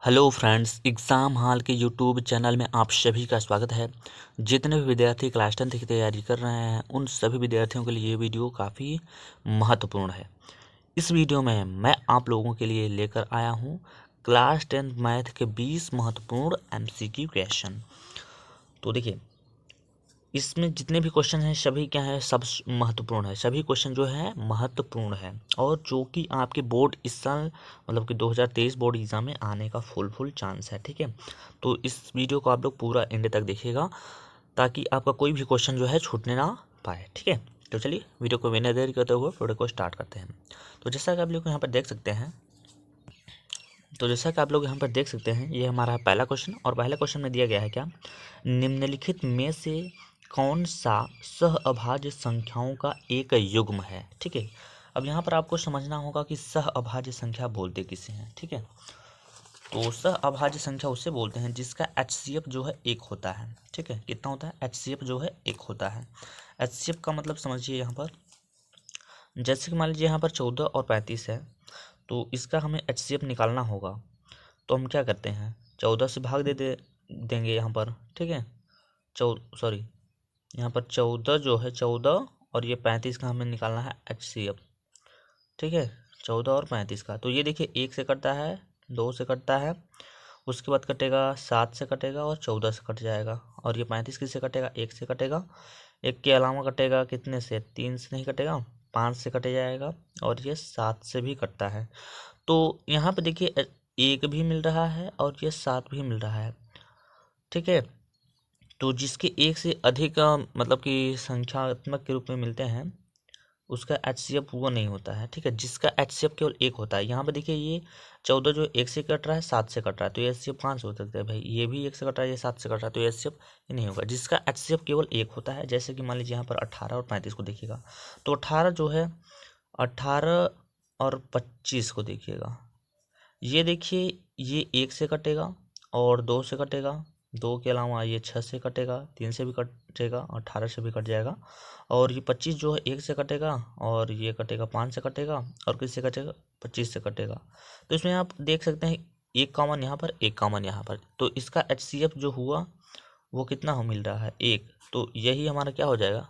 Hello friends, exam hall के YouTube channel में आप सभी का स्वागत है। जितने भी विद्यार्थी क्लास 10 की तैयारी कर रहे हैं उन सभी विद्यार्थियों के लिए ये वीडियो काफ़ी महत्वपूर्ण है। इस वीडियो में मैं आप लोगों के लिए लेकर आया हूँ क्लास 10 मैथ के 20 महत्वपूर्ण एमसीक्यू क्वेश्चन। तो देखिए, इसमें जितने भी क्वेश्चन हैं सभी क्या है, सब महत्वपूर्ण है। सभी क्वेश्चन जो है महत्वपूर्ण है और जो कि आपके बोर्ड इस साल मतलब कि 2023 बोर्ड एग्जाम में आने का फुल चांस है। ठीक है, तो इस वीडियो को आप लोग पूरा एंड तक देखिएगा ताकि आपका कोई भी क्वेश्चन जो है छूटने ना पाए। ठीक है, तो चलिए वीडियो को बिना देर करते हुए वीडियो को स्टार्ट करते हैं। तो जैसा कि आप लोग यहाँ पर देख सकते हैं ये हमारा पहला क्वेश्चन और पहले क्वेश्चन में दिया गया है क्या, निम्नलिखित में से कौन सा सहअभाज्य संख्याओं का एक युग्म है। ठीक है, अब यहाँ पर आपको समझना होगा कि सहअभाज्य संख्या बोलते किसे हैं। ठीक है, तो सहअभाज्य संख्या उसे बोलते हैं जिसका HCF जो है एक होता है। ठीक है, कितना होता है, HCF जो है एक होता है। HCF का मतलब समझिए यहाँ पर, जैसे कि मान लीजिए यहाँ पर 14 और 35 है, तो इसका हमें HCF निकालना होगा। तो हम क्या करते हैं, 14 से भाग देंगे यहाँ पर। ठीक है, यहाँ पर 14 जो है 14 और ये 35 का हमें निकालना है HCF। ठीक है, 14 और 35 का, तो ये देखिए 1 से कटता है, 2 से कटता है, उसके बाद कटेगा 7 से कटेगा और 14 से कट जाएगा। और ये 35 किससे कटेगा, 1 से कटेगा। 1 के अलावा कटेगा कितने से, 3 से नहीं कटेगा, 5 से कटे जाएगा और ये 7 से भी कटता है। तो यहाँ पे देखिए 1 भी मिल रहा है और ये 7 भी मिल रहा है। ठीक है, तो जिसके 1 से अधिक मतलब कि संख्यात्मक के रूप में मिलते हैं उसका HCF वो नहीं होता है। ठीक है, जिसका HCF केवल एक होता है। यहाँ पे देखिए ये 14 जो 1 से कट रहा है 7 से कट रहा है, तो ये HCF कहाँ से हो सकता है भाई, ये भी 1 से कट रहा है, ये 7 से कट रहा है, तो ये HCF ये नहीं होगा। जिसका HCF केवल एक होता है, जैसे कि मान लीजिए यहाँ पर 18 और 35 को देखिएगा, तो 18 जो है 18 और 25 को देखिएगा, ये देखिए ये 1 से कटेगा और 2 से कटेगा, 2 के अलावा ये 6 से कटेगा, 3 से भी कटेगा, 18 से भी कट जाएगा। और ये 25 जो है 1 से कटेगा और ये कटेगा 5 से कटेगा और किससे कटेगा, 25 से कटेगा। तो इसमें आप देख सकते हैं एक कॉमन यहाँ पर, एक कॉमन यहाँ पर, तो इसका HCF जो हुआ वो कितना हो मिल रहा है, एक। तो यही हमारा क्या हो जाएगा,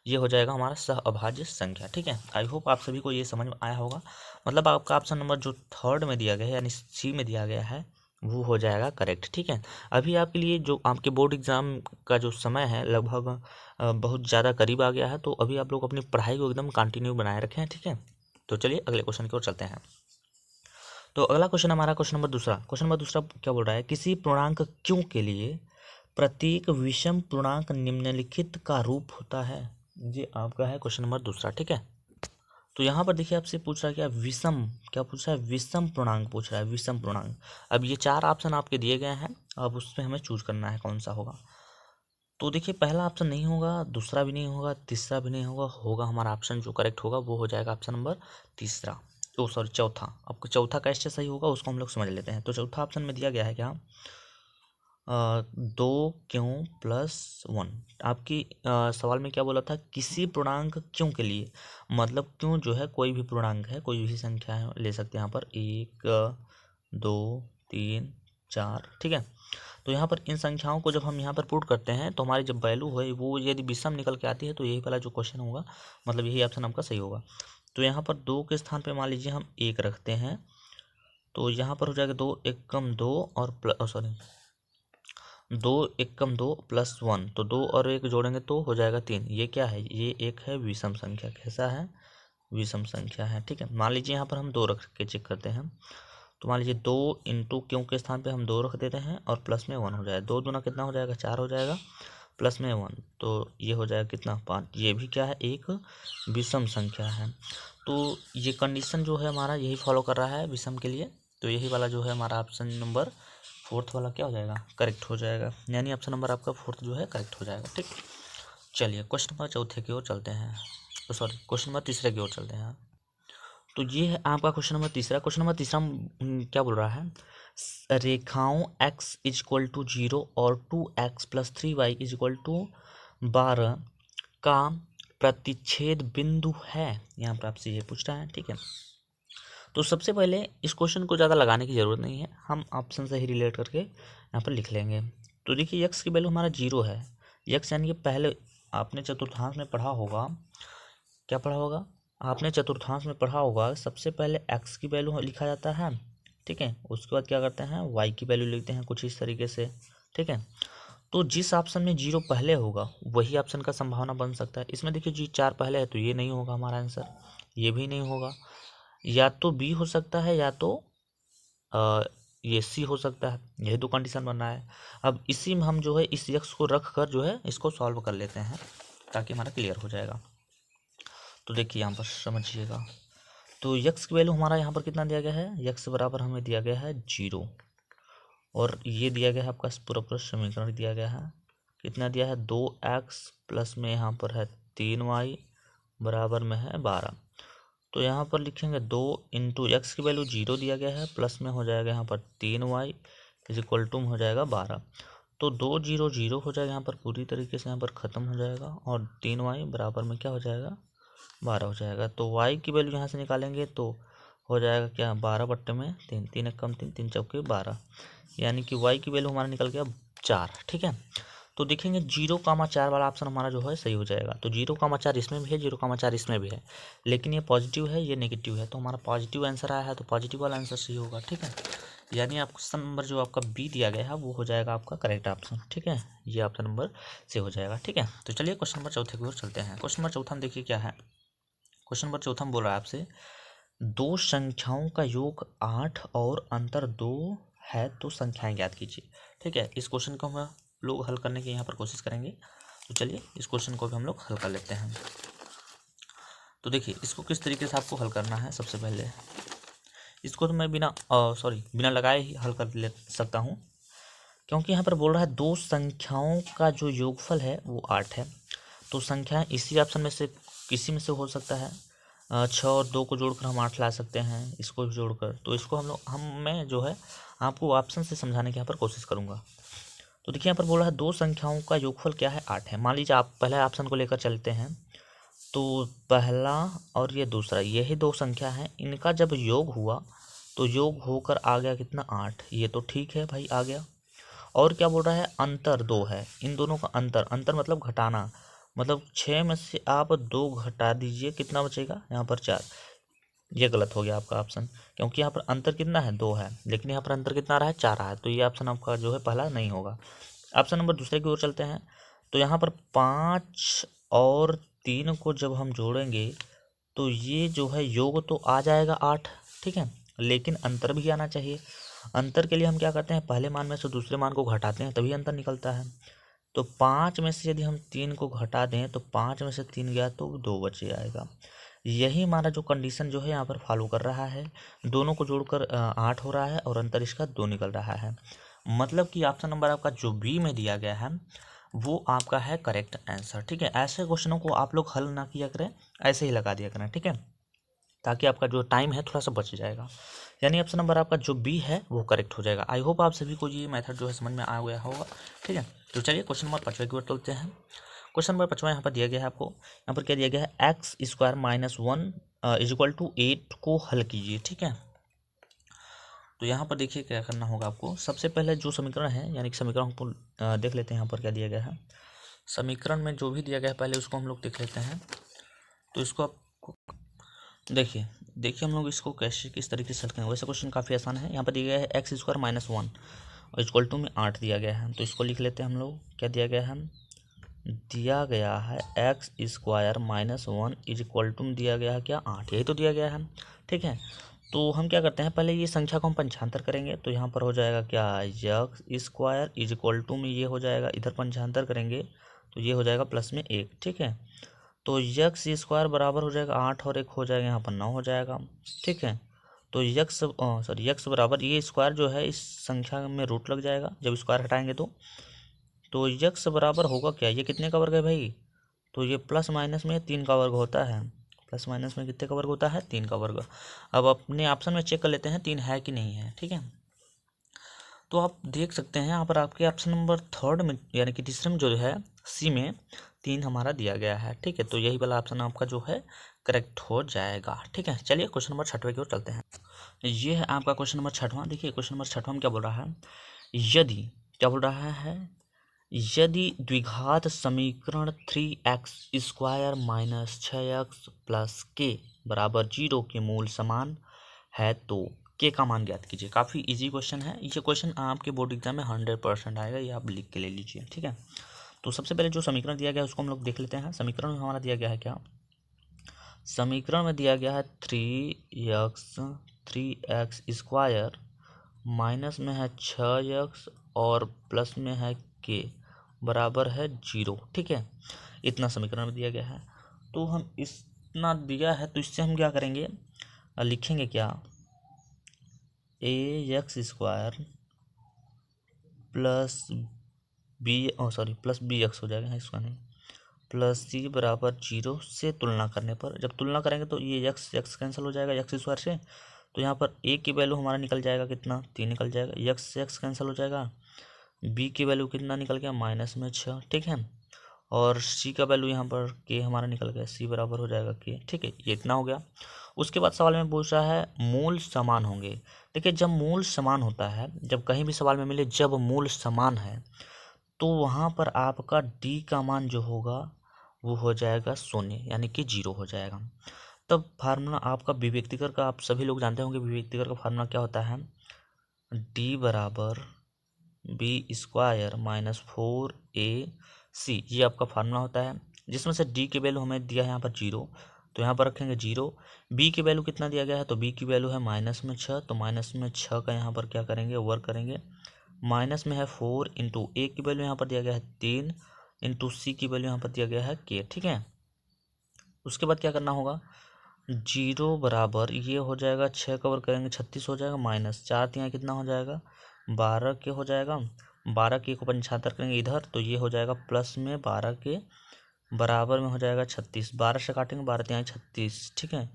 ये हो जाएगा हमारा सहअभाज्य संख्या। ठीक है, आई होप आप सभी को ये समझ में आया होगा। मतलब आपका ऑप्शन नंबर जो थर्ड में दिया गया है यानी सी में दिया गया है वो हो जाएगा करेक्ट। ठीक है, अभी आपके लिए जो आपके बोर्ड एग्जाम का जो समय है लगभग बहुत ज़्यादा करीब आ गया है, तो अभी आप लोग अपनी पढ़ाई को एकदम कंटिन्यू बनाए रखें। ठीक है, तो चलिए अगले क्वेश्चन की ओर चलते हैं। तो अगला क्वेश्चन हमारा क्वेश्चन नंबर दूसरा क्या बोल रहा है, किसी पूर्णांक क्यों के लिए प्रत्येक विषम पूर्णांक निम्नलिखित का रूप होता है। ये आपका है क्वेश्चन नंबर दूसरा। ठीक है, तो यहाँ पर देखिए आपसे पूछ रहा है क्या पूछ रहा है, विषम पूर्णांक पूछ रहा है, विषम पूर्णांक। अब ये 4 ऑप्शन आपके दिए गए हैं, अब उसमें हमें चूज करना है कौन सा होगा। तो देखिए पहला ऑप्शन नहीं होगा, दूसरा भी नहीं होगा, तीसरा भी नहीं होगा, होगा हमारा ऑप्शन जो करेक्ट होगा वो हो जाएगा ऑप्शन नंबर तीसरा, ओ सॉरी चौथा। आपको चौथा कैसे सही होगा उसको हम लोग समझ लेते हैं। तो चौथा ऑप्शन में दिया गया है क्या, 2 क्यों प्लस 1। आपकी सवाल में क्या बोला था, किसी पूर्णांक क्यों के लिए, मतलब क्यों जो है कोई भी पूर्णांक है, कोई भी संख्या है ले सकते हैं यहाँ पर 1 2 3 4। ठीक है, तो यहाँ पर इन संख्याओं को जब हम यहाँ पर पुट करते हैं तो हमारी जब वैल्यू है वो यदि विषम निकल के आती है तो यही वाला जो क्वेश्चन होगा, मतलब यही ऑप्शन आपका सही होगा। तो यहाँ पर 2 के स्थान पे मान लीजिए हम 1 रखते हैं, तो यहाँ पर हो जाएगा 2 एकम 2 और प्लस सॉरी 2 एकम 2 प्लस 1, तो 2 और 1 जोड़ेंगे तो हो जाएगा 3। ये क्या है, ये एक है विषम संख्या। कैसा है, विषम संख्या है। ठीक है, मान लीजिए यहाँ पर हम 2 रख के चेक करते हैं, तो मान लीजिए 2 इंटू क्यों के स्थान पे हम 2 रख देते हैं और प्लस में 1 हो जाएगा, 2 दूना कितना हो जाएगा, 4 हो जाएगा, प्लस में 1 तो ये हो जाएगा कितना, 5। ये भी क्या है, एक विषम संख्या है। तो ये कंडीशन जो है हमारा यही फॉलो कर रहा है विषम के लिए, तो यही वाला जो है हमारा ऑप्शन नंबर फोर्थ वाला क्या हो जाएगा, करेक्ट हो जाएगा, यानी ऑप्शन नंबर आपका फोर्थ जो है करेक्ट हो जाएगा। ठीक, चलिए क्वेश्चन नंबर चौथे की ओर चलते हैं, तो सॉरी क्वेश्चन नंबर तीसरे की ओर चलते हैं। तो ये है आपका क्वेश्चन नंबर तीसरा। क्वेश्चन नंबर तीसरा क्या बोल रहा है, रेखाओं x इजक्वल टू 0 और 2x plus 3y equal to 12 का प्रतिच्छेद बिंदु है। यहाँ पर आपसे ये पूछ रहा है। ठीक है, तो सबसे पहले इस क्वेश्चन को ज़्यादा लगाने की ज़रूरत नहीं है, हम ऑप्शन से ही रिलेट करके यहाँ पर लिख लेंगे। तो देखिए यक्स की वैल्यू हमारा 0 है। यक्स यानी कि पहले आपने चतुर्थांश में पढ़ा होगा, क्या पढ़ा होगा आपने चतुर्थांश में पढ़ा होगा, सबसे पहले एक्स की वैल्यू लिखा जाता है, ठीक है। उसके बाद क्या करते हैं, वाई की वैल्यू लिखते हैं कुछ इस तरीके से, ठीक है। तो जिस ऑप्शन में 0 पहले होगा वही ऑप्शन का संभावना बन सकता है। इसमें देखिए जी 4 पहले है तो ये नहीं होगा हमारा आंसर, ये भी नहीं होगा, या तो बी हो सकता है या तो ये सी हो सकता है। यही दो कंडीशन बन रहा है। अब इसी में हम जो है इस यक्स को रख कर जो है इसको सॉल्व कर लेते हैं ताकि हमारा क्लियर हो जाएगा। तो देखिए यहाँ पर समझिएगा, तो यक्स की वैल्यू हमारा यहाँ पर कितना दिया गया है, यक्स बराबर हमें दिया गया है 0, और ये दिया गया है आपका पूरा समीकरण दिया गया है, कितना दिया है 2x प्लस में यहाँ पर है 3y बराबर में है 12। तो यहाँ पर लिखेंगे 2 इंटू एक्स की वैल्यू 0 दिया गया है, प्लस में हो जाएगा यहाँ पर 3y इज इक्वल टू हो जाएगा 12। तो 2 0 0 हो जाएगा यहाँ पर, पूरी तरीके से यहाँ पर ख़त्म हो जाएगा, और 3y बराबर में क्या हो जाएगा 12 हो जाएगा। तो y की वैल्यू यहाँ से निकालेंगे तो हो जाएगा क्या 12/3, 3 एक कम 3 3 चौके 12, यानी कि y की वैल्यू हमारा निकल गया 4, ठीक है। तो देखेंगे 0,4 वाला ऑप्शन हमारा जो है सही हो जाएगा। तो 0,4 इसमें भी है, 0,4 इसमें भी है, लेकिन ये पॉजिटिव है ये नेगेटिव है, तो हमारा पॉजिटिव आंसर आया है तो पॉजिटिव वाला आंसर सही होगा, ठीक है। यानी आप क्वेश्चन नंबर जो आपका बी दिया गया है वो हो जाएगा आपका करेक्ट ऑप्शन, ठीक है। ये ऑप्शन नंबर से हो जाएगा, ठीक है। तो चलिए क्वेश्चन नंबर चौथे की ओर चलते हैं। क्वेश्चन नंबर चौथा में देखिए क्या है। क्वेश्चन नंबर चौथा में बोल रहा है आपसे, दो संख्याओं का योग 8 और अंतर 2 है तो संख्याएं ज्ञात कीजिए, ठीक है। इस क्वेश्चन को हम लोग हल करने की यहाँ पर कोशिश करेंगे। तो चलिए इस क्वेश्चन को भी हम लोग हल कर लेते हैं। तो देखिए इसको किस तरीके से आपको हल करना है। सबसे पहले इसको तो मैं बिना लगाए ही हल कर ले सकता हूँ, क्योंकि यहाँ पर बोल रहा है दो संख्याओं का जो योगफल है वो 8 है। तो संख्या इसी ऑप्शन में से किसी में से हो सकता है। 6 और 2 को जोड़कर हम 8 ला सकते हैं, इसको भी जोड़कर। तो इसको मैं जो है आपको ऑप्शन से समझाने की यहाँ पर कोशिश करूँगा। तो देखिए यहाँ पर बोल रहा है दो संख्याओं का योगफल क्या है 8 है। मान लीजिए आप पहले ऑप्शन को लेकर चलते हैं, तो पहला और ये दूसरा यही दो संख्या है, इनका जब योग हुआ तो योग होकर आ गया कितना 8, ये तो ठीक है भाई आ गया। और क्या बोल रहा है अंतर 2 है, इन दोनों का अंतर मतलब घटाना, मतलब 6 में से आप 2 घटा दीजिए, कितना बचेगा यहाँ पर 4। ये गलत हो गया आपका ऑप्शन, क्योंकि यहाँ पर अंतर कितना है 2 है, लेकिन यहाँ पर अंतर कितना रहा है 4 रहा है, तो ये ऑप्शन आपका जो है पहला नहीं होगा। ऑप्शन नंबर दूसरे की ओर चलते हैं। तो यहाँ पर 5 और 3 को जब हम जोड़ेंगे तो ये जो है योग तो आ जाएगा 8, ठीक है, लेकिन अंतर भी आना चाहिए। अंतर के लिए हम क्या करते हैं, पहले मान में से दूसरे मान को घटाते हैं तभी अंतर निकलता है। तो 5 में से यदि हम 3 को घटा दें तो 5 में से 3 गया तो 2 बचे आएगा। यही हमारा जो कंडीशन जो है यहाँ पर फॉलो कर रहा है, दोनों को जोड़कर 8 हो रहा है और अंतर इसका 2 निकल रहा है। मतलब कि ऑप्शन नंबर आपका जो बी में दिया गया है वो आपका है करेक्ट आंसर, ठीक है। ऐसे क्वेश्चनों को आप लोग हल ना किया करें, ऐसे ही लगा दिया करें, ठीक है, ताकि आपका जो टाइम है थोड़ा सा बच जाएगा। यानी ऑप्शन नंबर आपका जो बी है वो करेक्ट हो जाएगा। आई होप आप सभी को ये मेथड जो है समझ में आ गया होगा, ठीक है। तो चलिए क्वेश्चन नंबर 5 की ओर चलते हैं। क्वेश्चन नंबर 5 यहाँ पर दिया गया है आपको, यहाँ पर क्या दिया गया है x² - 1 इज इक्वल टू 8 को हल कीजिए, ठीक है। तो यहाँ पर देखिए क्या करना होगा आपको। सबसे पहले जो समीकरण है, यानी कि समीकरण को देख लेते हैं यहाँ पर क्या दिया गया है। समीकरण में जो भी दिया गया है पहले उसको हम लोग देख लेते हैं। तो इसको आपको देखिए हम लोग इसको कैसे किस तरीके से हल करेंगे। वैसे क्वेश्चन काफ़ी आसान है। यहाँ पर दिया गया है x² - 1 और इक्वल टू में 8 दिया गया है। तो इसको लिख लेते हैं हम लोग। क्या दिया गया है, दिया गया है x² - 1 इज इक्वल टू दिया गया है क्या 8, यही तो दिया गया है, ठीक है। तो हम क्या करते हैं, पहले ये संख्या को हम पंचांतर करेंगे। तो यहाँ पर हो जाएगा क्या x² इज इक्वल टू में ये हो जाएगा, इधर पंचांतर करेंगे तो ये हो जाएगा प्लस में 1, ठीक है। तो x² बराबर हो जाएगा 8 और 1 हो जाएगा यहाँ पर 9 हो जाएगा, ठीक है। तो x बराबर ये स्क्वायर जो है इस संख्या में रूट लग जाएगा जब स्क्वायर हटाएंगे तो x बराबर होगा क्या, ये कितने का वर्ग है भाई, तो ये प्लस माइनस में 3 का वर्ग होता है। प्लस माइनस में कितने का वर्ग होता है, 3 का वर्ग। अब अपने ऑप्शन में चेक कर लेते हैं 3 है कि नहीं है, ठीक है। तो आप देख सकते हैं यहाँ पर आपके ऑप्शन नंबर 3 में यानी कि तीसरे में जो है सी में 3 हमारा दिया गया है, ठीक है। तो यही वाला ऑप्शन आपका जो है करेक्ट हो जाएगा, ठीक है। चलिए क्वेश्चन नंबर 6 की ओर चलते हैं। ये है आपका क्वेश्चन नंबर 6वां। देखिए क्वेश्चन नंबर 6वां में क्या बोल रहा है, यदि क्या बोल रहा है, यदि द्विघात समीकरण 3x² minus 6x plus k बराबर 0 के मूल समान है तो k का मान ज्ञात कीजिए। काफ़ी इजी क्वेश्चन है ये क्वेश्चन, आपके बोर्ड एग्जाम में 100% आएगा, ये आप लिख के ले लीजिए। ठीक है, तो सबसे पहले जो समीकरण दिया गया है उसको हम लोग देख लेते हैं। समीकरण में हमारा दिया गया है क्या, समीकरण में दिया गया है 3x² माइनस में है 6x और प्लस में है k बराबर है 0। ठीक है, इतना समीकरण में दिया गया है। तो हम इतना दिया है तो इससे हम क्या करेंगे, लिखेंगे क्या, ax² प्लस प्लस bx हो जाएगा, इसका नहीं, प्लस c बराबर 0 से तुलना करने पर, जब तुलना करेंगे तो ये x कैंसिल हो जाएगा x² से, तो यहाँ पर a की वैल्यू हमारा निकल जाएगा कितना, 3 निकल जाएगा, x से x कैंसिल हो जाएगा, b की वैल्यू कितना निकल गया, -6। ठीक है, और c का वैल्यू यहाँ पर k हमारा निकल गया, c बराबर हो जाएगा k। ठीक है, ये इतना हो गया। उसके बाद सवाल में पूछ रहा है मूल समान होंगे। देखिए जब मूल समान होता है, जब कहीं भी सवाल में मिले जब मूल समान है, तो वहाँ पर आपका d का मान जो होगा वो हो जाएगा 0, यानी कि 0 हो जाएगा। तब फार्मूला आपका विभक्तिकर का आप सभी लोग जानते होंगे, विभक्तिकर का फार्मूला क्या होता है, d बराबर b² माइनस 4ac, ये आपका फार्मूला होता है, जिसमें से d की वैल्यू हमें दिया है यहाँ पर 0, तो यहाँ पर रखेंगे 0। b की वैल्यू कितना दिया गया है, तो b की वैल्यू है -6, तो -6 का यहाँ पर क्या करेंगे, वर्क करेंगे, माइनस में है 4 इंटू a की वैल्यू यहाँ पर दिया गया है 3 इंटू c की वैल्यू यहाँ पर दिया गया है k। ठीक है, उसके बाद क्या करना होगा, 0 बराबर ये हो जाएगा, 6 का वर्ग करेंगे 36 हो जाएगा, माइनस 4 यहाँ कितना हो जाएगा, 12 के हो जाएगा, 12 के को 75 करेंगे इधर, तो ये हो जाएगा प्लस में 12 के बराबर में हो जाएगा 36, 12 से काटेंगे 12 यहाँ 36। ठीक है,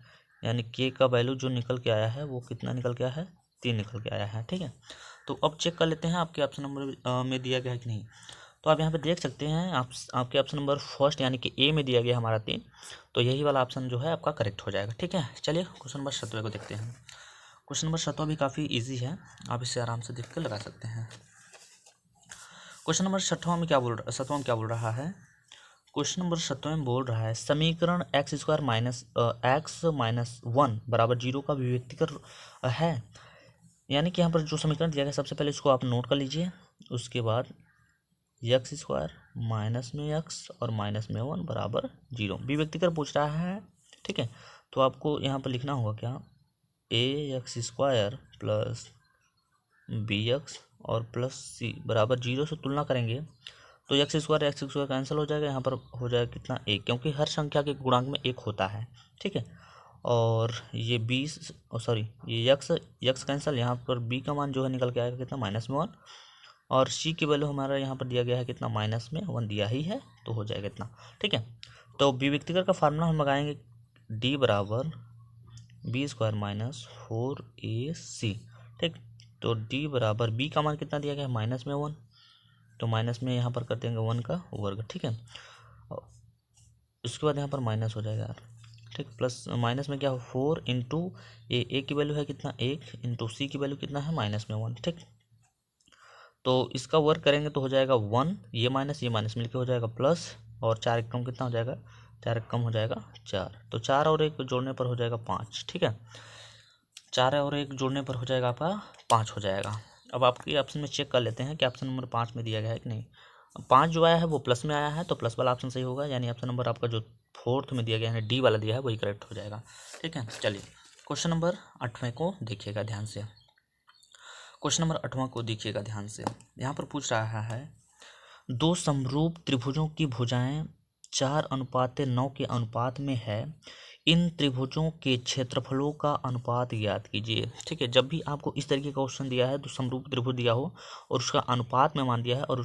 यानी के का वैल्यू जो निकल के आया है वो कितना निकल के आया है, 3 निकल के आया है। ठीक है, तो अब चेक कर लेते हैं आपके ऑप्शन नंबर में दिया गया है कि नहीं। तो आप यहाँ पे देख सकते हैं, आपके ऑप्शन नंबर फर्स्ट यानी कि ए में दिया गया हमारा 3, तो यही वाला ऑप्शन जो है आपका करेक्ट हो जाएगा। ठीक है, चलिए क्वेश्चन नंबर 7 को देखते हैं। क्वेश्चन नंबर 7 भी काफ़ी इजी है, आप इसे आराम से देख कर लगा सकते हैं। क्वेश्चन नंबर 7 में क्या बोल रहा है, क्वेश्चन नंबर 7 में बोल रहा है समीकरण x² माइनस x-1 बराबर 0 का विभक्तिकर है। यानी कि यहाँ पर जो समीकरण दिया गया सबसे पहले इसको आप नोट कर लीजिए, उसके बाद x² माइनस में x और माइनस में 1 बराबर 0 विभक्तिकर पूछ रहा है। ठीक है, तो आपको यहाँ पर लिखना होगा क्या, ax² प्लस bx और प्लस c बराबर 0 से तुलना करेंगे तो x² कैंसिल हो जाएगा, यहाँ पर हो जाएगा कितना 1, क्योंकि हर संख्या के गुणांक में 1 होता है। ठीक है, और ये ये x कैंसिल, यहाँ पर b का मान जो है निकल के आएगा कितना, -1, और c की वैल्यू हमारा यहाँ पर दिया गया है कितना, -1 दिया ही है, तो हो जाएगा इतना। ठीक है, तो विभक्तिकर का फार्मूला हम लगाएंगे d बराबर b² माइनस 4ac। ठीक, तो d बराबर b का मान कितना दिया गया है, -1, तो माइनस में यहाँ पर कर देंगे 1 का वर्ग। ठीक है, उसके बाद यहाँ पर माइनस हो जाएगा यार। ठीक, प्लस माइनस में क्या हो, 4 इंटू ए की वैल्यू है कितना 1 इंटू सी की वैल्यू कितना है -1। ठीक, तो इसका वर्क करेंगे तो हो जाएगा 1, ये माइनस मिलकर हो जाएगा प्लस, और 4 एक कम कितना हो जाएगा, 4 एक कम हो जाएगा 4, तो 4 और 1 जोड़ने पर हो जाएगा 5। ठीक है, 4 और 1 जोड़ने पर हो जाएगा आपका 5 हो जाएगा। अब आपके ऑप्शन में चेक कर लेते हैं कि ऑप्शन नंबर 5 में दिया गया है कि नहीं। 5 जो आया है वो प्लस में आया है, तो प्लस वाला ऑप्शन सही होगा, यानी ऑप्शन नंबर आपका जो 4th में दिया गया है, डी वाला दिया है, वही करेक्ट हो जाएगा। ठीक है, चलिए क्वेश्चन नंबर 8वें को देखिएगा ध्यान से। क्वेश्चन नंबर 8वां को देखिएगा ध्यान से। यहाँ पर पूछ रहा है 2 समरूप त्रिभुजों की भुजाएं 4:9 के अनुपात में है, इन त्रिभुजों के क्षेत्रफलों का अनुपात ज्ञात कीजिए। ठीक है, जब भी आपको इस तरीके का क्वेश्चन दिया है, तो समरूप त्रिभुज दिया हो और उसका अनुपात में मान दिया है, और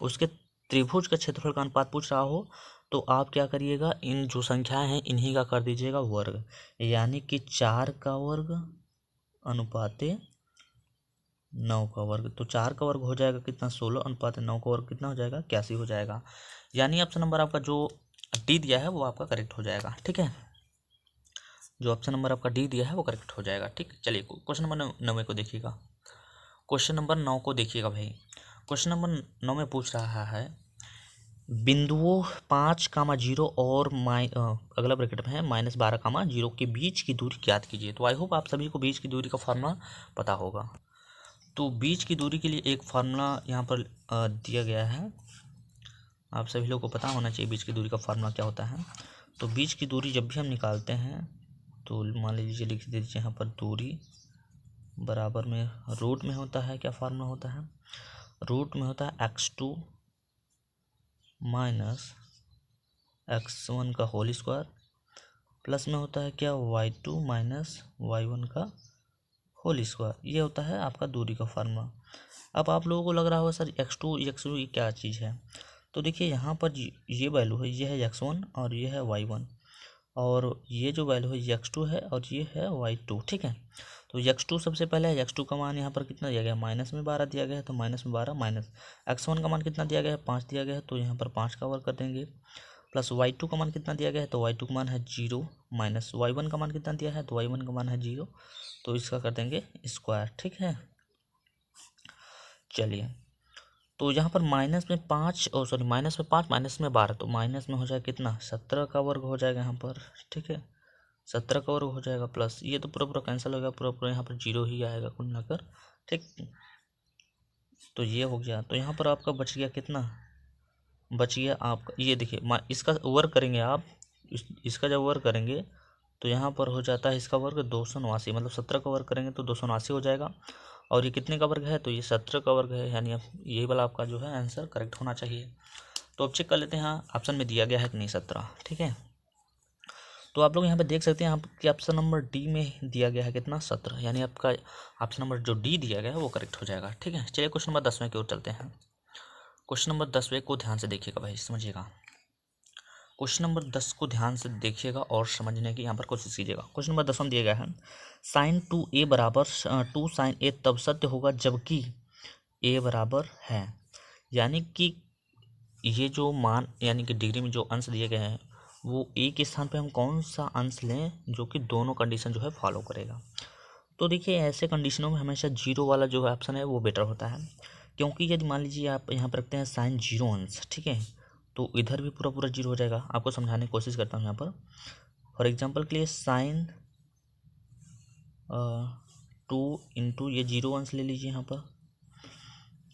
उसके त्रिभुज का क्षेत्रफल का अनुपात पूछ रहा हो, तो आप क्या करिएगा, इन जो संख्याएं हैं इन्हीं का कर दीजिएगा वर्ग, यानी कि 4 का वर्ग अनुपाते 9 का वर्ग, तो 4 का वर्ग हो जाएगा कितना 16 अनुपात 9 का वर्ग कितना हो जाएगा 81 हो जाएगा। यानी ऑप्शन नंबर आपका जो डी दिया है वो आपका करेक्ट हो जाएगा। ठीक है, जो ऑप्शन नंबर आपका डी दिया है वो करेक्ट हो जाएगा। ठीक, चलिए क्वेश्चन नंबर 9 को देखिएगा। क्वेश्चन नंबर 9 को देखिएगा भाई। क्वेश्चन नंबर 9 में पूछ रहा है बिंदुओं 5, 0 और अगला ब्रैकेट में है -12, 0 के बीच की दूरी ज्ञात कीजिए। तो आई होप आप सभी को बीच की दूरी का फार्मूला पता होगा। तो बीच की दूरी के लिए एक फार्मूला यहाँ पर दिया गया है, आप सभी लोग को पता होना चाहिए बीच की दूरी का फार्मूला क्या होता है। तो बीच की दूरी जब भी हम निकालते हैं तो मान लीजिए लिख दीजिए यहाँ पर दूरी बराबर में रूट में होता है, क्या फार्मूला होता है, रूट में होता है x2 माइनस x1 का होल स्क्वायर, प्लस में होता है क्या y2 माइनस y1 का होल स्क्वायर। ये होता है आपका दूरी का फार्मूला। अब आप लोगों को लग रहा होगा सर x2 ये क्या चीज़ है। तो देखिए यहाँ पर ये वैल्यू है, ये है x1 और ये है y1, और ये जो वैल्यू है ये x2 है और ये है y2। ठीक है, तो x2 सबसे पहले है, x2 का मान यहाँ पर कितना दिया गया है, -12 दिया गया है, तो -12 माइनस x1 का मान कितना दिया गया है, 5 दिया गया है, तो यहाँ पर 5 का वर्ग कर देंगे, प्लस y2 का मान कितना दिया गया है, तो y2 का मान है 0, माइनस y1 का मान कितना दिया है, तो y1 का मान है 0, तो इसका कर देंगे स्क्वायर। ठीक है, चलिए तो यहाँ पर माइनस में 5 माइनस में 12, तो माइनस में हो जाएगा कितना 17 का वर्ग हो जाएगा यहाँ पर। ठीक है, 17 का वर्ग हो जाएगा, प्लस ये तो पूरा कैंसिल हो गया, पूरा यहाँ पर 0 ही आएगा कुल मिलाकर। ठीक, तो ये हो गया। तो यहाँ पर आपका बच गया कितना, बच गया आपका ये देखिए, इसका वर्ग करेंगे आप, इसका जब वर्ग करेंगे तो यहाँ पर हो जाता है इसका वर्ग 289, मतलब 17 का वर्ग करेंगे तो 289 हो जाएगा, और ये कितने का वर्ग है, तो ये 17 का वर्ग है, यानी अब यही वाला आपका जो है आंसर करेक्ट होना चाहिए। तो अब चेक कर लेते हैं हाँ ऑप्शन में दिया गया है कि नहीं 17। ठीक है, तो आप लोग यहाँ पे देख सकते हैं आपके ऑप्शन नंबर डी में दिया गया है कितना 17, यानी आपका ऑप्शन नंबर जो डी दिया गया है वो करेक्ट हो जाएगा। ठीक है, चलिए क्वेश्चन नंबर 10वें की ओर चलते हैं। क्वेश्चन नंबर 10वें को ध्यान से देखिएगा भाई, समझिएगा। क्वेश्चन नंबर 10 को ध्यान से देखिएगा और समझने की यहाँ पर कोशिश कीजिएगा। क्वेश्चन नंबर 10 में दिया गया है sin 2a बराबर 2 sin a तब सत्य होगा जबकि a बराबर है, यानी कि ये जो मान यानी कि डिग्री में जो अंश दिए गए हैं वो a के स्थान पे हम कौन सा अंश लें जो कि दोनों कंडीशन जो है फॉलो करेगा। तो देखिए ऐसे कंडीशनों में हमेशा 0 वाला जो ऑप्शन है वो बेटर होता है, क्योंकि यदि मान लीजिए आप यहाँ पर रखते हैं sin 0 अंश, ठीक है, तो इधर भी पूरा 0 हो जाएगा। आपको समझाने की कोशिश करता हूँ यहाँ पर। फॉर एग्जांपल के लिए sin 2 इंटू ये 0 अंश ले लीजिए यहाँ पर,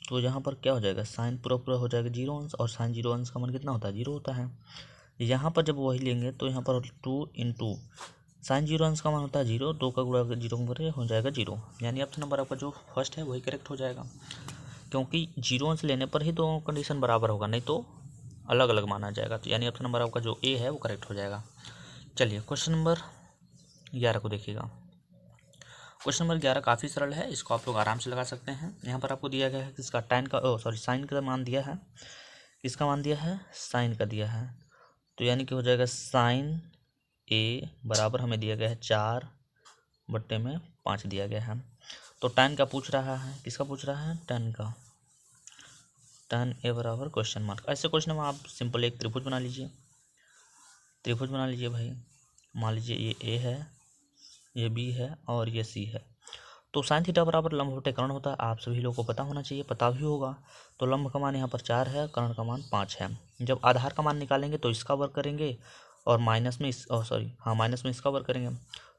तो यहाँ पर क्या हो जाएगा साइन पूरा हो जाएगा 0 अंश, और sin 0 अंश का मान कितना होता है 0 होता है। यहाँ पर जब वही लेंगे तो यहाँ पर 2 इंटू sin 0 अंश का मान होता है 0, 2 का गुणा 0 करे हो जाएगा 0, यानी ऑप्शन नंबर आपका जो फर्स्ट है वही करेक्ट हो जाएगा, क्योंकि 0 अंश लेने पर ही दोनों कंडीशन बराबर होगा, नहीं तो अलग अलग माना जाएगा। तो यानी ऑप्शन नंबर आपका जो ए है वो करेक्ट हो जाएगा। चलिए क्वेश्चन नंबर 11 को देखिएगा। क्वेश्चन नंबर 11 काफ़ी सरल है, इसको आप लोग आराम से लगा सकते हैं। यहाँ पर आपको दिया गया है किसका tan का साइन का मान दिया है, किसका मान दिया है साइन का दिया है, तो यानी कि हो जाएगा साइन ए बराबर हमें दिया गया है 4/5 दिया गया है। तो tan का पूछ रहा है, किसका पूछ रहा है tan का, tan ए बराबर क्वेश्चन मार्क। ऐसे क्वेश्चन में आप सिंपल एक त्रिभुज बना लीजिए, त्रिभुज बना लीजिए भाई। मान लीजिए ये ए है, ये बी है और ये सी है। तो साइन थीटा बराबर लंब बटे कर्ण होता है, आप सभी लोगों को पता होना चाहिए, पता भी होगा। तो लंब का मान यहाँ पर 4 है, कर्ण का मान 5 है। जब आधार का मान निकालेंगे तो इसका वर्ग करेंगे और माइनस में माइनस में इसका वर्ग करेंगे,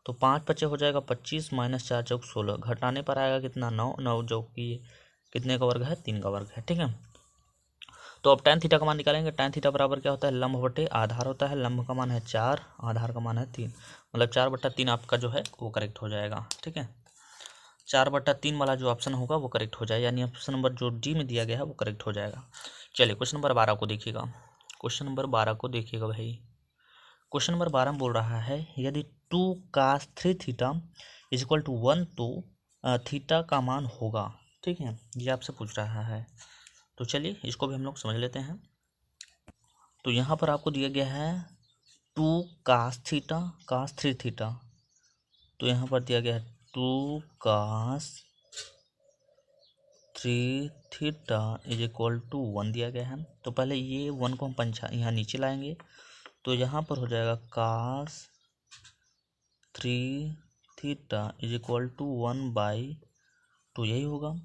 तो 5 बचे हो जाएगा 25 माइनस 4 चौक 16, घटाने पर आएगा कितना 9 जो कि कितने का वर्ग है 3 का वर्ग है। ठीक है, तो अब tan थीटा का मान निकालेंगे। tan थीटा बराबर क्या होता है लंब बटे आधार होता है, लंब का मान है 4, आधार का मान है 3, मतलब 4/3 आपका जो है वो करेक्ट हो जाएगा। ठीक है, 4/3 वाला जो ऑप्शन होगा वो करेक्ट हो जाएगा, यानी ऑप्शन नंबर जो डी में दिया गया है वो करेक्ट हो जाएगा। चलिए क्वेश्चन नंबर 12 को देखिएगा। क्वेश्चन नंबर 12 को देखिएगा भाई। क्वेश्चन नंबर 12 में बोल रहा है यदि 2 cos 3 थीटा इक्वल टू 1 तो थीटा का मान होगा। ठीक है, ये आपसे पूछ रहा है, तो चलिए इसको भी हम लोग समझ लेते हैं। तो यहाँ पर आपको दिया गया है 2 cos थीटा cos 3 थीटा, तो यहाँ पर दिया गया है 2 cos 3 theta is equal to 1 दिया गया है। तो पहले ये 1 को हम यहाँ नीचे लाएंगे, तो यहाँ पर हो जाएगा cos 3 theta is equal to 1/2, यही होगा।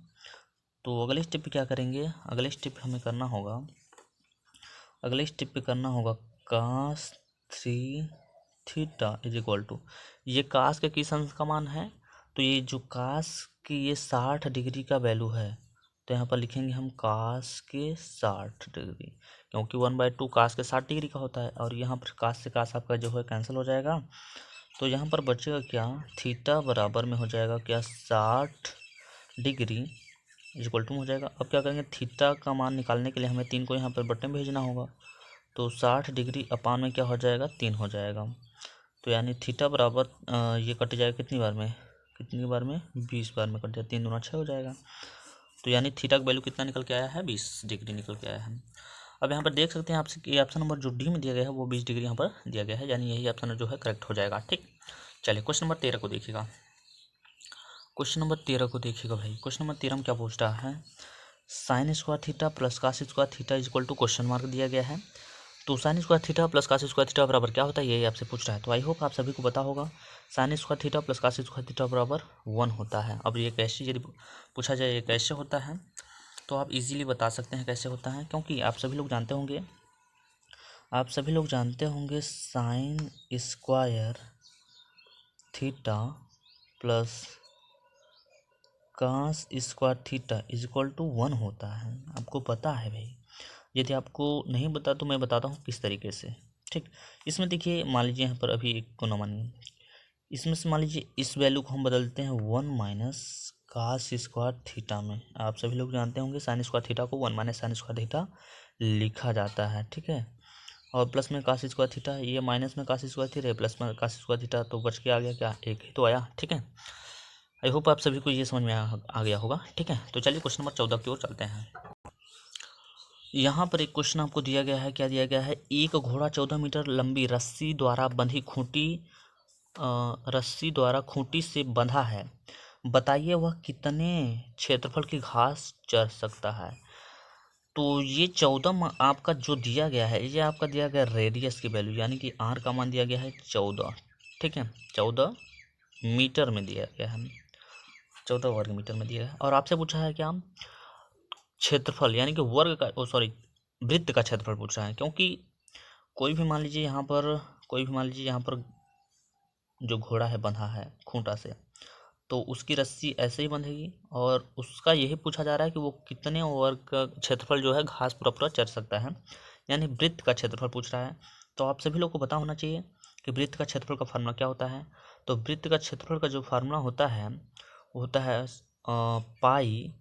तो अगले स्टेप पे क्या करेंगे, अगले स्टेप पे हमें करना होगा, अगले स्टेप पे करना होगा cos 3 theta is equal to, ये कास के किस अंश का मान है, तो ये जो कास की ये 60 डिग्री का वैल्यू है, तो यहाँ पर लिखेंगे हम कास के 60 डिग्री, क्योंकि 1/2 कास के 60 डिग्री का होता है, और यहाँ पर कास से कास आपका जो है कैंसिल हो जाएगा। तो यहाँ पर बचेगा क्या, थीटा बराबर में हो जाएगा क्या 60 डिग्री इक्वल टू हो जाएगा। अब क्या करेंगे, थीटा का मान निकालने के लिए हमें 3 को यहाँ पर बटन भेजना होगा, तो 60 डिग्री अपान में क्या हो जाएगा, 3 हो जाएगा। तो यानी थीटा बराबर ये कट जाएगा कितनी बार में, 20 बार में कट जाएगा, 3 दूना 6 हो जाएगा। तो यानी थीटा का वैल्यू कितना निकल के आया है, 20 डिग्री निकल के आया है। अब यहाँ पर देख सकते हैं आपसे कि ऑप्शन नंबर जो डी में दिया गया है वो 20 डिग्री यहाँ पर दिया गया है, यानी यही ऑप्शन जो है करेक्ट हो जाएगा। ठीक, चलिए क्वेश्चन नंबर 13 को देखिएगा। क्वेश्चन नंबर 13 को देखिएगा भाई। क्वेश्चन नंबर 13 में क्या पूछ रहा है, sine square theta plus cos square theta is equal to question mark दिया गया है। तो sine square theta plus cos square theta बराबर क्या होता है, यही आपसे पूछ रहा है। तो आई होप आप सभी को पता होगा, sine square theta plus cos square theta बराबर 1 होता है। अब ये कैसे, यदि पूछा जाए ये कैसे होता है, तो आप इजीली बता सकते हैं कैसे होता है, क्योंकि आप सभी लोग जानते होंगे sine square theta plus cos square theta is equal to 1 होता है, आपको पता है भाई। यदि आपको नहीं बता तो मैं बताता हूँ किस तरीके से। ठीक, इसमें देखिए मान लीजिए यहाँ पर अभी एक को न मानिए, इसमें से मान लीजिए इस वैल्यू को हम बदलते हैं 1 माइनस कास स्क्वायर थीटा में। आप सभी लोग जानते होंगे साइन स्क्वायर थीटा को 1 माइनस साइन स्क्वायर थीटा लिखा जाता है। ठीक है, और प्लस में कास स्क्वायर थीटा, ये माइनस में कास स्क्वायर थीटा, प्लस में कास स्क्वायर थीटा, तो बच के आ गया क्या, एक ही तो आया। ठीक है, आई होप आप सभी को ये समझ में आ गया होगा। ठीक है, तो चलिए क्वेश्चन नंबर 14 की ओर चलते हैं। यहाँ पर एक क्वेश्चन आपको दिया गया है, क्या दिया गया है, एक घोड़ा 14 मीटर लंबी रस्सी द्वारा बंधी रस्सी द्वारा खूंटी से बंधा है, बताइए वह कितने क्षेत्रफल की घास चर सकता है। तो ये 14 आपका जो दिया गया है, ये आपका दिया गया रेडियस की वैल्यू, यानी कि आर का मान दिया गया है 14। ठीक है, 14 मीटर में दिया गया है, 14 वर्ग मीटर में दिया है। और आपसे पूछा है क्या, क्षेत्रफल यानी कि वर्ग का, वृत्त का क्षेत्रफल पूछ रहा है, क्योंकि कोई भी मान लीजिए यहाँ पर जो घोड़ा है बंधा है खूंटा से, तो उसकी रस्सी ऐसे ही बंधेगी, और उसका यही पूछा जा रहा है कि वो कितने वर्ग का क्षेत्रफल जो है घास पूरा चर सकता है, यानी वृत्त का क्षेत्रफल पूछ रहा है। तो आप सभी लोग को पता होना चाहिए कि वृत्त का क्षेत्रफल का फार्मूला क्या होता है। तो वृत्त का क्षेत्रफल का जो फार्मूला होता है वो होता है पाई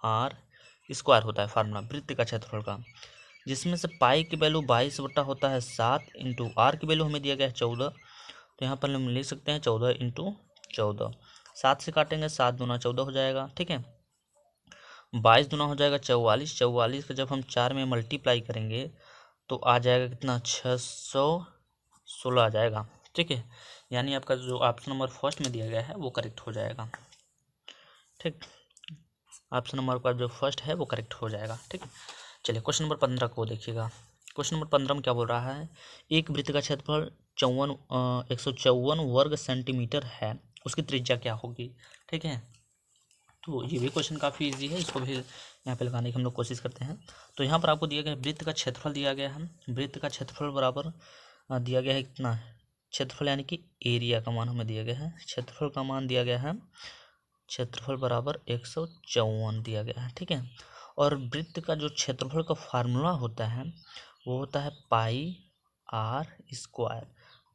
आर स्क्वायर होता है फार्मूला वृत्त का क्षेत्रफल का, जिसमें से पाई की वैल्यू 22 बटा होता है 7 इंटू आर की वैल्यू हमें दिया गया है 14। तो यहाँ पर हम लिख सकते हैं 14 इंटू 14, 7 से काटेंगे 7 दूना 14 हो जाएगा। ठीक है, 22 दूना हो जाएगा 44, 44 का जब हम 4 में मल्टीप्लाई करेंगे तो आ जाएगा कितना, 616 आ जाएगा। ठीक है, यानी आपका जो ऑप्शन नंबर फर्स्ट में दिया गया है वो करेक्ट हो जाएगा। ठीक, ऑप्शन नंबर का जो फर्स्ट है वो करेक्ट हो जाएगा। ठीक है, चलिए क्वेश्चन नंबर 15 को देखिएगा। क्वेश्चन नंबर 15 में क्या बोल रहा है, एक वृत्त का क्षेत्रफल 154 वर्ग सेंटीमीटर है, उसकी त्रिज्या क्या होगी। ठीक है, तो ये भी क्वेश्चन काफ़ी इजी है, इसको भी यहाँ पे लगाने की हम लोग कोशिश करते हैं। तो यहाँ पर आपको दिया गया वृत्त का क्षेत्रफल दिया गया है, वृत्त का क्षेत्रफल बराबर दिया गया है कितना, क्षेत्रफल यानी कि एरिया का मान हमें दिया गया है, क्षेत्रफल का मान दिया गया है, क्षेत्रफल बराबर 154 दिया गया है। ठीक है, और वृत्त का जो क्षेत्रफल का फार्मूला होता है वो होता है पाई आर स्क्वायर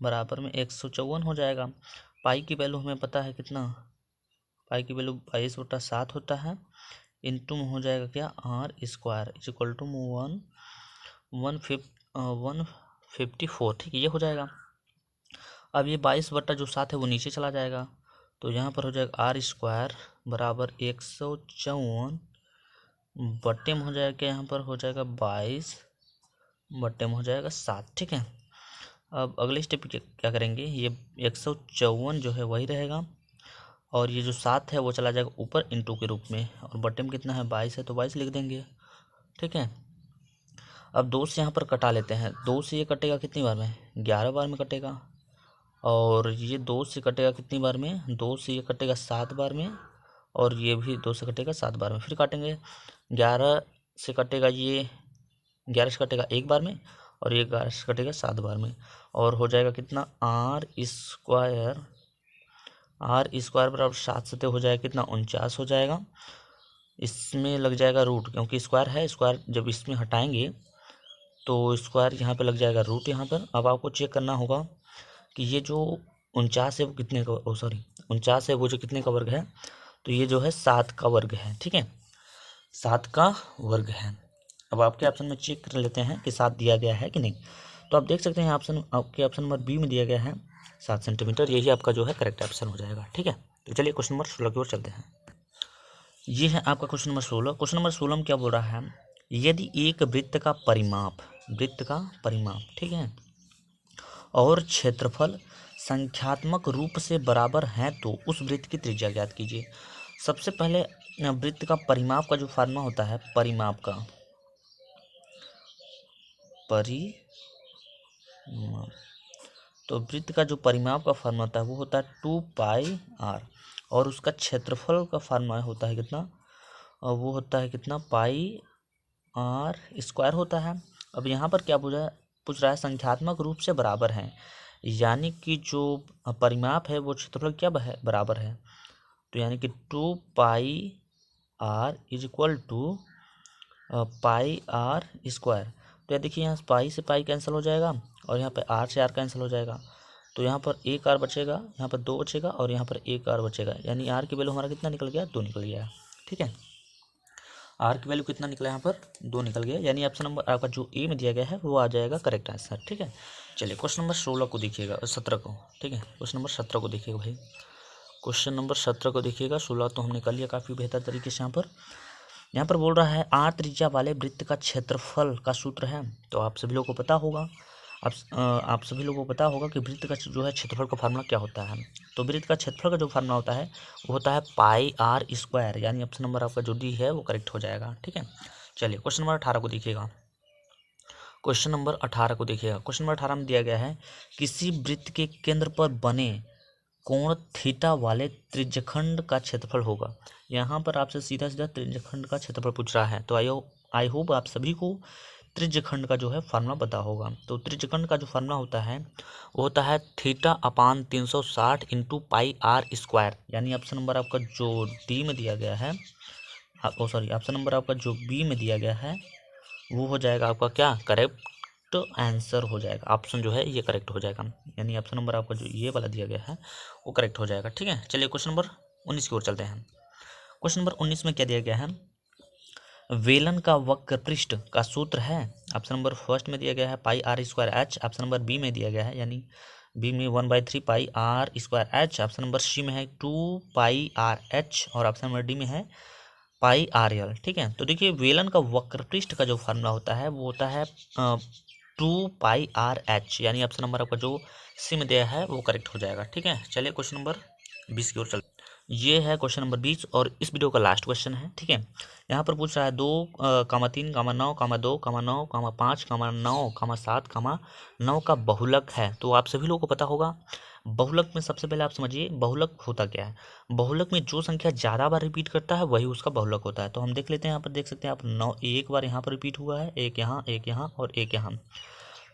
बराबर में 154 हो जाएगा। पाई की वैल्यू हमें पता है कितना, पाई की वैल्यू 22/7 होता है, इंटू में हो जाएगा क्या, R square is equal to 154। ठीक है, ये हो जाएगा। अब ये 22/7 है वो नीचे चला जाएगा, तो यहाँ पर हो जाएगा आर स्क्वायर बराबर 154 बट्टे में हो जाएगा, यहाँ पर हो जाएगा 22 बट्टे में हो जाएगा 7। ठीक है, अब अगले स्टेप क्या करेंगे, ये 154 जो है वही रहेगा, और ये जो 7 है वो चला जाएगा ऊपर इंटू के रूप में, और बट्टे में कितना है 22 है तो 22 लिख देंगे। ठीक है, अब 2 से यहाँ पर कटा लेते हैं, 2 से ये कटेगा कितनी बार में, 11 बार में कटेगा। और ये 2 से कटेगा कितनी बार में, 2 से ये कटेगा 7 बार में, और ये भी 2 से कटेगा 7 बार में। फिर काटेंगे 11 से कटेगा, ये 11 से कटेगा 1 बार में, और ये 11 से कटेगा 7 बार में, और हो जाएगा कितना आर स्क्वायर। आर स्क्वायर बराबर 7 सतह हो जाएगा कितना 49 हो जाएगा। इसमें लग जाएगा रूट, क्योंकि स्क्वायर है, स्क्वायर जब इसमें हटाएंगे तो स्क्वायर यहाँ पे लग जाएगा रूट यहाँ पर। अब आपको चेक करना होगा कि ये जो 49 है वो कितने का, 49 है वो जो कितने का वर्ग है, तो ये जो है 7 का वर्ग है। ठीक है, 7 का वर्ग है। अब आपके ऑप्शन में चेक कर लेते हैं कि 7 दिया गया है कि नहीं। तो आप देख सकते हैं आपके ऑप्शन नंबर बी में दिया गया है 7 सेंटीमीटर, यही आपका जो है करेक्ट ऑप्शन हो जाएगा। ठीक है, तो चलिए क्वेश्चन नंबर 16 की ओर चलते हैं। ये है आपका क्वेश्चन नंबर 16। क्वेश्चन नंबर 16 में क्या बोल रहा है, यदि एक वृत्त का परिमाप ठीक है, और क्षेत्रफल संख्यात्मक रूप से बराबर हैं तो उस वृत्त की त्रिज्या ज्ञात कीजिए। सबसे पहले वृत्त का परिमाप का जो फार्मूला होता है, तो वृत्त का जो परिमाप का फार्मूला होता है वो होता है 2πr, और उसका क्षेत्रफल का फार्मूला होता है कितना, वो होता है कितना πr² होता है। अब यहाँ पर क्या पूछ रहा है, संख्यात्मक रूप से बराबर हैं, यानी कि जो परिमाप है वो क्षेत्रफल क्या बराबर है, तो यानी कि 2πr = πr²। तो यह देखिए यहाँ पाई से पाई कैंसिल हो जाएगा, और यहाँ पे आर से आर कैंसिल हो जाएगा, तो यहाँ पर 1 आर बचेगा, यहाँ पर 2 बचेगा, और यहाँ पर 1 आर बचेगा, यानी आर की वैल्यू हमारा कितना निकल गया, 2 निकल गया। ठीक है, आर की वैल्यू कितना निकला यहाँ पर, 2 निकल गया, यानी ऑप्शन नंबर आपका जो ए में दिया गया है वो आ जाएगा करेक्ट आंसर। ठीक है, चलिए क्वेश्चन नंबर 16 को देखिएगा, 17 को। ठीक है, क्वेश्चन नंबर 17 को देखिएगा भाई, क्वेश्चन नंबर 17 को देखिएगा। 16 तो हमने कर लिया काफ़ी बेहतर तरीके से। यहाँ पर बोल रहा है आर त्रिज्या वाले वृत्त का क्षेत्रफल का सूत्र है। तो आप सभी लोगों को पता होगा, आप सभी लोगों को पता होगा कि वृत्त का जो है क्षेत्रफल का फार्मूला क्या होता है। तो वृत्त का क्षेत्रफल का जो फार्मूला होता है वो होता है πr², यानी ऑप्शन नंबर आपका जो डी है वो करेक्ट हो जाएगा। ठीक है, चलिए क्वेश्चन नंबर 18 को देखिएगा। क्वेश्चन नंबर 18 को देखिएगा। क्वेश्चन नंबर 18 में दिया गया है, किसी वृत्त के केंद्र पर बने कोण थीटा वाले त्रिज्यखंड का क्षेत्रफल होगा। यहाँ पर आपसे सीधा सीधा त्रिज्यखंड का क्षेत्रफल पूछ रहा है। तो आई होप आप सभी को त्रिज्यखंड का जो है फार्मूला पता होगा। तो त्रिज्यखंड का जो फार्मूला होता है वो होता है θ/360 × πr², यानी ऑप्शन नंबर आपका जो डी में दिया गया है, ऑप्शन नंबर आपका जो बी में दिया गया है वो हो जाएगा आपका क्या, करेक्ट आंसर हो जाएगा। ऑप्शन जो है ये करेक्ट हो जाएगा, यानी ऑप्शन नंबर आपका जो ये वाला दिया गया है वो करेक्ट हो जाएगा। ठीक है, चलिए क्वेश्चन नंबर 19 की ओर चलते हैं। क्वेश्चन नंबर 19 में क्या दिया गया है, वेलन का वक्र पृष्ठ का सूत्र है। ऑप्शन नंबर फर्स्ट में दिया गया है πr²h, ऑप्शन नंबर बी में दिया गया है, यानी बी में 1/3 πr²h, ऑप्शन नंबर सी में है 2πrh, और ऑप्शन नंबर डी में है πrl। ठीक है, तो देखिए वेलन का वक्र पृष्ठ का जो फार्मूला होता है वो होता है 2πrh, यानी ऑप्शन नंबर आपका जो सी में दिया है वो करेक्ट हो जाएगा। ठीक है, चलिए क्वेश्चन नंबर 20 की ओर चलते। ये है क्वेश्चन नंबर 20 और इस वीडियो का लास्ट क्वेश्चन है। ठीक है, यहाँ पर पूछ रहा है 2,3, 9, 2, 9, 5, 9, 7, 9 का बहुलक है। तो आप सभी लोगों को पता होगा बहुलक में सबसे पहले आप समझिए बहुलक होता क्या है। बहुलक में जो संख्या ज़्यादा बार रिपीट करता है वही उसका बहुलक होता है। तो हम देख लेते हैं, यहाँ पर देख सकते हैं आप 9 एक बार यहाँ पर रिपीट हुआ है, एक यहाँ और एक यहाँ।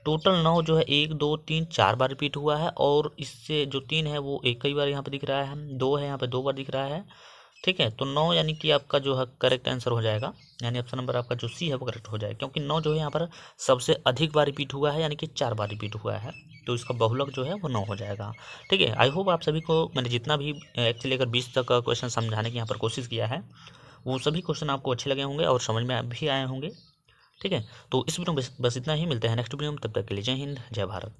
टोटल 9 जो है 1, 2, 3, 4 बार रिपीट हुआ है, और इससे जो 3 है वो एक ही बार यहाँ पे दिख रहा है, 2 है यहाँ पे 2 बार दिख रहा है। ठीक है, तो 9 यानी कि आपका जो है करेक्ट आंसर हो जाएगा, यानी ऑप्शन नंबर आपका जो सी है वो करेक्ट हो जाएगा, क्योंकि 9 जो है यहाँ पर सबसे अधिक बार रिपीट हुआ है, यानी कि 4 बार रिपीट हुआ है, तो इसका बहुलक जो है वो 9 हो जाएगा। ठीक है, आई होप आप सभी को मैंने जितना भी एक्चुअली अगर 20 तक का क्वेश्चन समझाने की यहाँ पर कोशिश किया है वो सभी क्वेश्चन आपको अच्छे लगे होंगे और समझ में भी आए होंगे। ठीक है, तो इस वीडियो में बस इतना ही, मिलते हैं नेक्स्ट वीडियो में, तब तक के लिए जय हिंद, जय भारत।